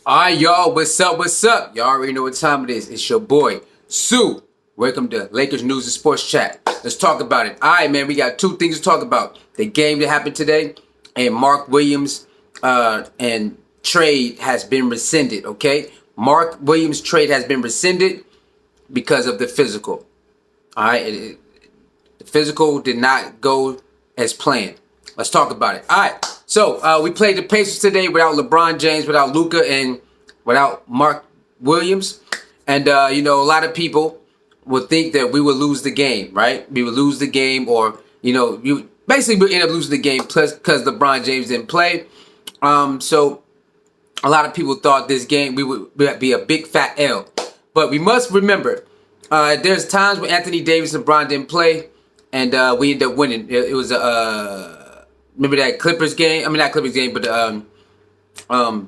Alright, y'all, what's up? What's up? Y'all already know what time it is. It's your boy, Sue. Welcome to Lakers News and Sports Chat. Let's talk about it. Alright, man, we got two things to talk about. The game that happened today, and Mark Williams and trade has been rescinded, okay? Mark Williams' trade has been rescinded because of the physical. Alright, the physical did not go as planned. Let's talk about it. Alright. So, we played the Pacers today without LeBron James, without Luka, and without Mark Williams. And, a lot of people would think that we would lose the game, right? We would lose the game, or, you basically would end up losing the game plus because LeBron James didn't play. So, a lot of people thought this game, we would be a big fat L. But we must remember, there's times when Anthony Davis and LeBron didn't play, and we ended up winning. It was remember that Clippers game? I mean, not Clippers game, but the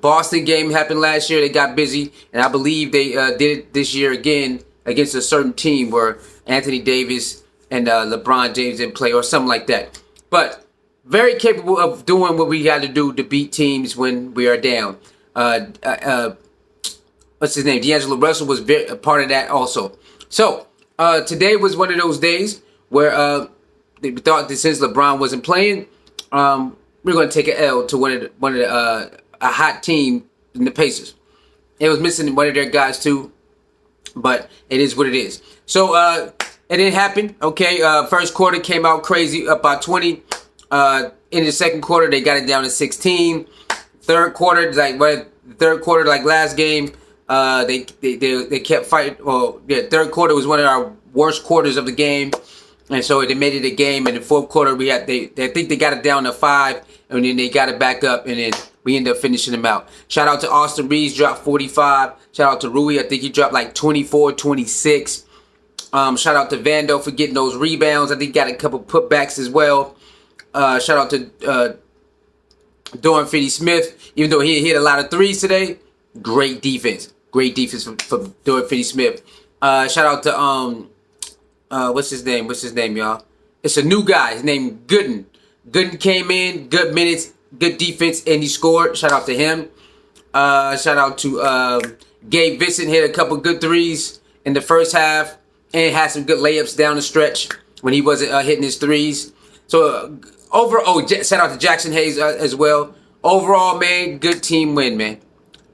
Boston game happened last year. They got busy, and I believe they did it this year again against a certain team where Anthony Davis and LeBron James didn't play or something like that. But very capable of doing what we got to do to beat teams when we are down. What's his name? D'Angelo Russell was a part of that also. So today was one of those days where they thought that since LeBron wasn't playing, we're going to take an L to one of the a hot team in the Pacers. It was missing one of their guys too, but it is what it is. So it didn't happen. Okay, first quarter came out crazy, up by 20. In the second quarter, they got it down to 16. Third quarter, like last game, they kept fighting. Well, yeah, third quarter was one of our worst quarters of the game. And so they made it a game. In the fourth quarter, I think they got it down to 5, and then they got it back up, and then we ended up finishing them out. Shout out to Austin Reaves, dropped 45. Shout out to Rui, I think he dropped like 24, 26. Shout out to Vando for getting those rebounds. I think he got a couple putbacks as well. Shout out to Dorian Finney-Smith, even though he hit a lot of threes today. Great defense. Great defense from Dorian Finney-Smith. Shout out to what's his name, y'all? It's a new guy. His name Gooden. Gooden came in, good minutes, good defense, and he scored. Shout out to him. Shout out to Gabe Vincent, hit a couple good threes in the first half, and had some good layups down the stretch when he wasn't hitting his threes. So shout out to Jackson Hayes as well. Overall, man, good team win, man.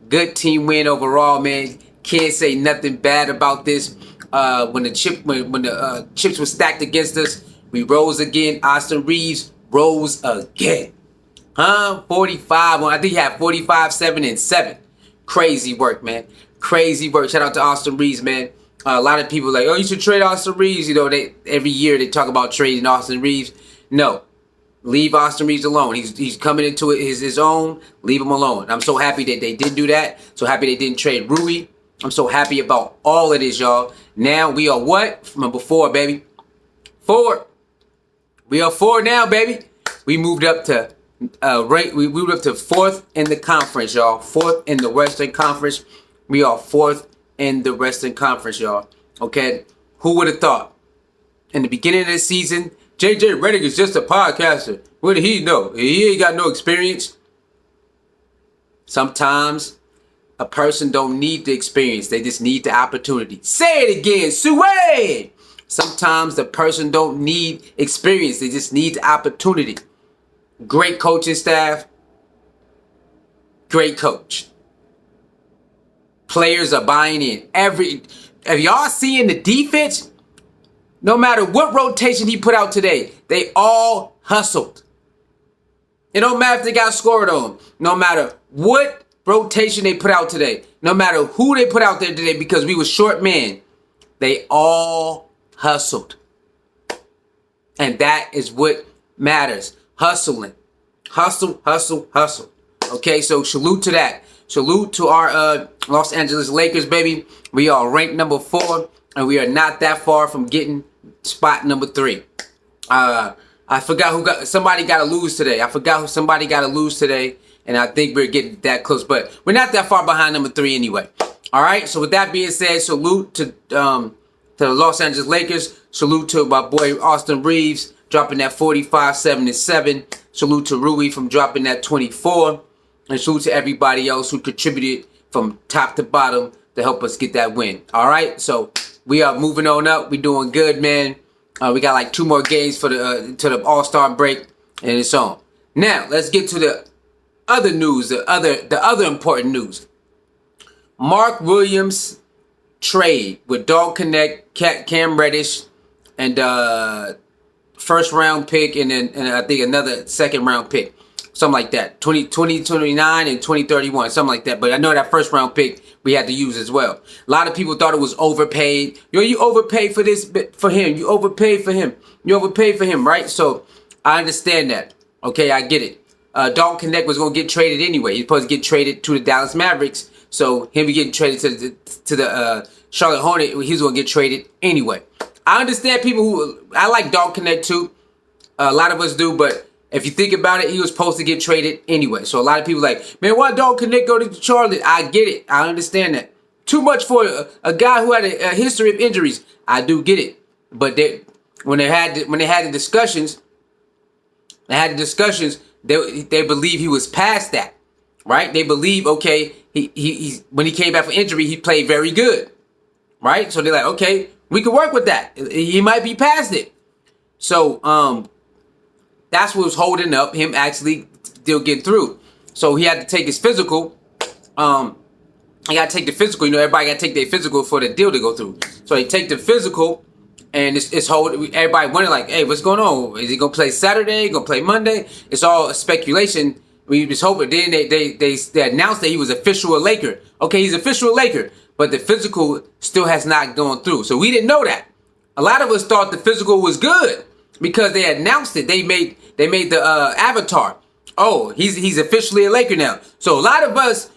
Good team win overall, man. Can't say nothing bad about this. When the chips were stacked against us, we rose again. Austin Reaves rose again. 45. I think he had 45, 7, and 7. Crazy work, man. Crazy work. Shout out to Austin Reaves, man. A lot of people are like, oh, you should trade Austin Reaves. Every year they talk about trading Austin Reaves. No. Leave Austin Reaves alone. He's coming into his own. Leave him alone. I'm so happy that they didn't do that. So happy they didn't trade Rui. I'm so happy about all of this, y'all. Now we are what? Number 4, baby. 4. We are 4 now, baby. We moved up to we moved up to 4th in the conference, y'all. 4th in the Western Conference. We are 4th in the Western Conference, y'all. Okay? Who would have thought? In the beginning of the season, JJ Redick is just a podcaster. What did he know? He ain't got no experience. Sometimes a person don't need the experience. They just need the opportunity. Say it again, Suede! Sometimes the person don't need experience. They just need the opportunity. Great coaching staff. Great coach. Players are buying in. Have y'all seen the defense? No matter what rotation he put out today, they all hustled. It don't matter if they got scored on. No matter what rotation they put out today, no matter who they put out there today, because we were short men, they all hustled. And that is what matters. Hustling. Hustle, hustle, hustle. Okay, so salute to that. Salute to our Los Angeles Lakers, baby. We are ranked number 4, and we are not that far from getting spot number 3. I forgot somebody got to lose today. And I think we're getting that close, but we're not that far behind number 3 anyway. All right. So with that being said, salute to the Los Angeles Lakers. Salute to my boy Austin Reaves dropping that 45, 7, and 7. Salute to Rui from dropping that 24. And salute to everybody else who contributed from top to bottom to help us get that win. All right, so we are moving on up. We doing good, man. We got like 2 more games for the to the All-Star break, and it's on. Now let's get to the other news. The other important news. Mark Williams trade with Dalton, Knecht, Cam Reddish, and first round pick, and then I think another second round pick, something like that. 2029 and 2031, something like that. But I know that first round pick we had to use as well. A lot of people thought it was overpaid. You overpaid for this for him. You overpaid for him. You overpaid for him, right? So I understand that. Okay, I get it. Dalton Knecht was gonna get traded anyway. He's supposed to get traded to the Dallas Mavericks. So him getting traded to the Charlotte Hornets, he's gonna get traded anyway. I understand people who I like Dalton Knecht too. A lot of us do, but if you think about it, he was supposed to get traded anyway. So a lot of people like, man, why Dalton Knecht go to Charlotte? I get it. I understand that. Too much for a guy who had a history of injuries. I do get it. But when they had the discussions, they believe he was past that, right? They believe, okay, he when he came back from injury, he played very good, right? So they're like, okay, we can work with that. He might be past it. So that's what was holding up him actually still getting through. So he had to take his physical. He got to take the physical. You know, everybody got to take their physical for the deal to go through. So they take the physical, and it's everybody wondering like, hey, what's going on? Is he gonna play Saturday? Gonna play Monday? It's all speculation. We just hope it. Then they announced that he was official a Laker. Okay, he's official a Laker, but the physical still has not gone through. So we didn't know that. A lot of us thought the physical was good because they announced it. They made the avatar. Oh, he's officially a Laker now. So a lot of us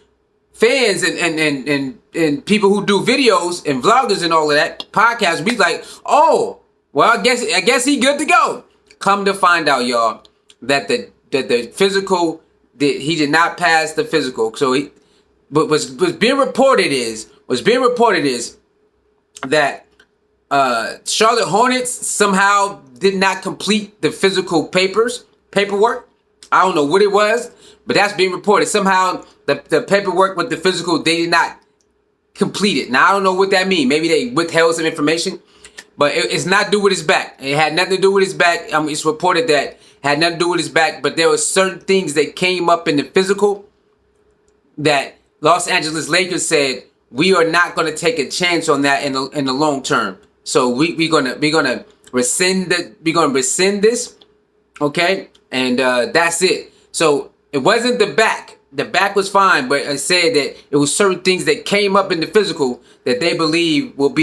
fans and people who do videos and vloggers and all of that podcasts, we like, oh, well, I guess he good to go. Come to find out, y'all, that the physical, he did not pass the physical. So what's being reported is that Charlotte Hornets somehow did not complete the physical paperwork. I don't know what it was, but that's being reported. Somehow the paperwork with the physical, they did not complete it. Now I don't know what that means. Maybe they withheld some information, but it's not to do with his back. It had nothing to do with his back. It's reported that had nothing to do with his back, but there were certain things that came up in the physical that Los Angeles Lakers said, we are not going to take a chance on that in the long term. So we're gonna rescind this, okay? And that's it. So it wasn't the back. The back was fine, but I said that it was certain things that came up in the physical that they believe will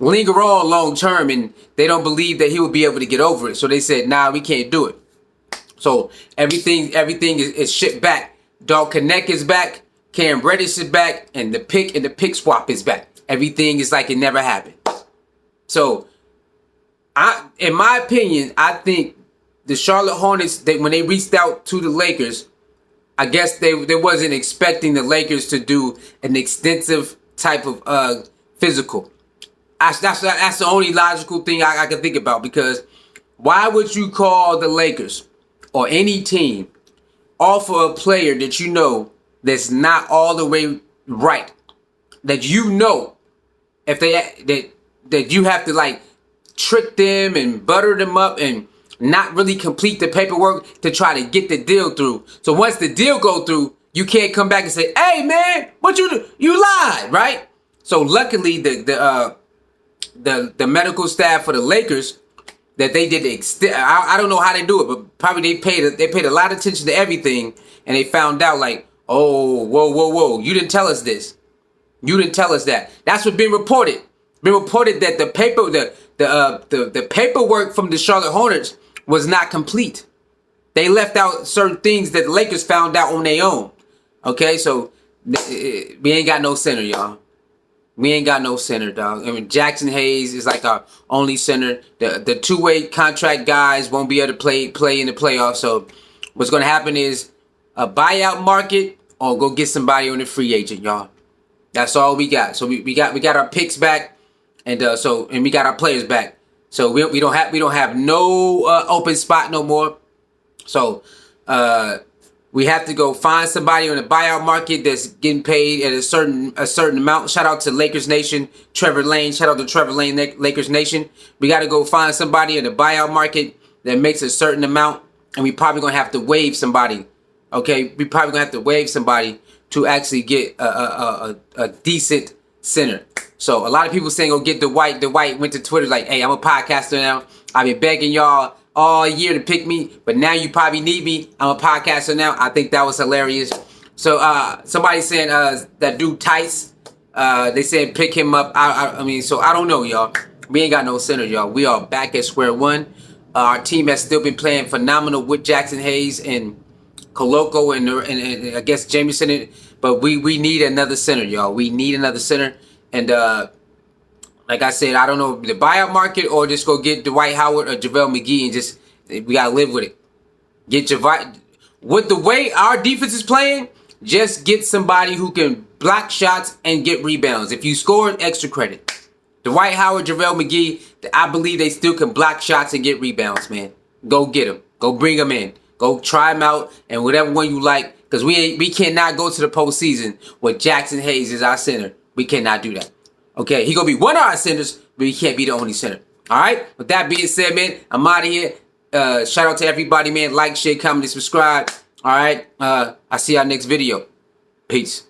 linger on long term, and they don't believe that he will be able to get over it. So they said, nah, we can't do it. So everything is shipped back. Dalton Knecht is back, Cam Reddish is back, and the pick swap is back. Everything is like it never happened. So in my opinion, I think the Charlotte Hornets, when they reached out to the Lakers, I guess they wasn't expecting the Lakers to do an extensive type of physical. That's the only logical thing I can think about, because why would you call the Lakers or any team offer a player that you know that's not all the way right, that you know if that you have to like trick them and butter them up and not really complete the paperwork to try to get the deal through. So once the deal go through, you can't come back and say, hey man, what you do? You lied, right? So luckily the medical staff for the Lakers, that they did I don't know how they do it, but probably they paid a lot of attention to everything, and they found out like, oh, whoa, you didn't tell us this. You didn't tell us that. That's what's been reported. Been reported that the paperwork from the Charlotte Hornets was not complete. They left out certain things that the Lakers found out on their own. Okay, so we ain't got no center, y'all. We ain't got no center, dog. I mean, Jackson Hayes is like our only center. The two-way contract guys won't be able to play in the playoffs. So what's going to happen is a buyout market or go get somebody on the free agent, y'all. That's all we got. So we got our picks back, and we got our players back. So we don't have no open spot no more. So We have to go find somebody on the buyout market that's getting paid at a certain amount. Shout out to Lakers Nation, Trevor Lane. Shout out to Trevor Lane, Lakers Nation. We got to go find somebody in the buyout market that makes a certain amount, and we probably gonna have to waive somebody. Okay, we probably gonna have to waive somebody to actually get a decent center. So a lot of people saying go get Dwight. Dwight went to Twitter like, hey, I'm a podcaster now. I've been begging y'all all year to pick me, but now you probably need me. I'm a podcaster now. I think that was hilarious. So somebody saying that dude Tice, they said pick him up. I mean, so I don't know, y'all. We ain't got no center, y'all. We are back at square one. Our team has still been playing phenomenal with Jackson Hayes and Koloko and I guess Jameson. But we need another center, y'all. We need another center. And like I said, I don't know the buyout market or just go get Dwight Howard or JaVale McGee and just, we got to live with it. Get JaVale. With the way our defense is playing, just get somebody who can block shots and get rebounds. If you score, extra credit. Dwight Howard, JaVale McGee, I believe they still can block shots and get rebounds, man. Go get them. Go bring them in. Go try them out and whatever one you like. Because we cannot go to the postseason with Jackson Hayes as our center. We cannot do that. Okay, he going to be one of our centers, but he can't be the only center. All right? With that being said, man, I'm out of here. Shout out to everybody, man. Like, share, comment, and subscribe. All right? I'll see y'all next video. Peace.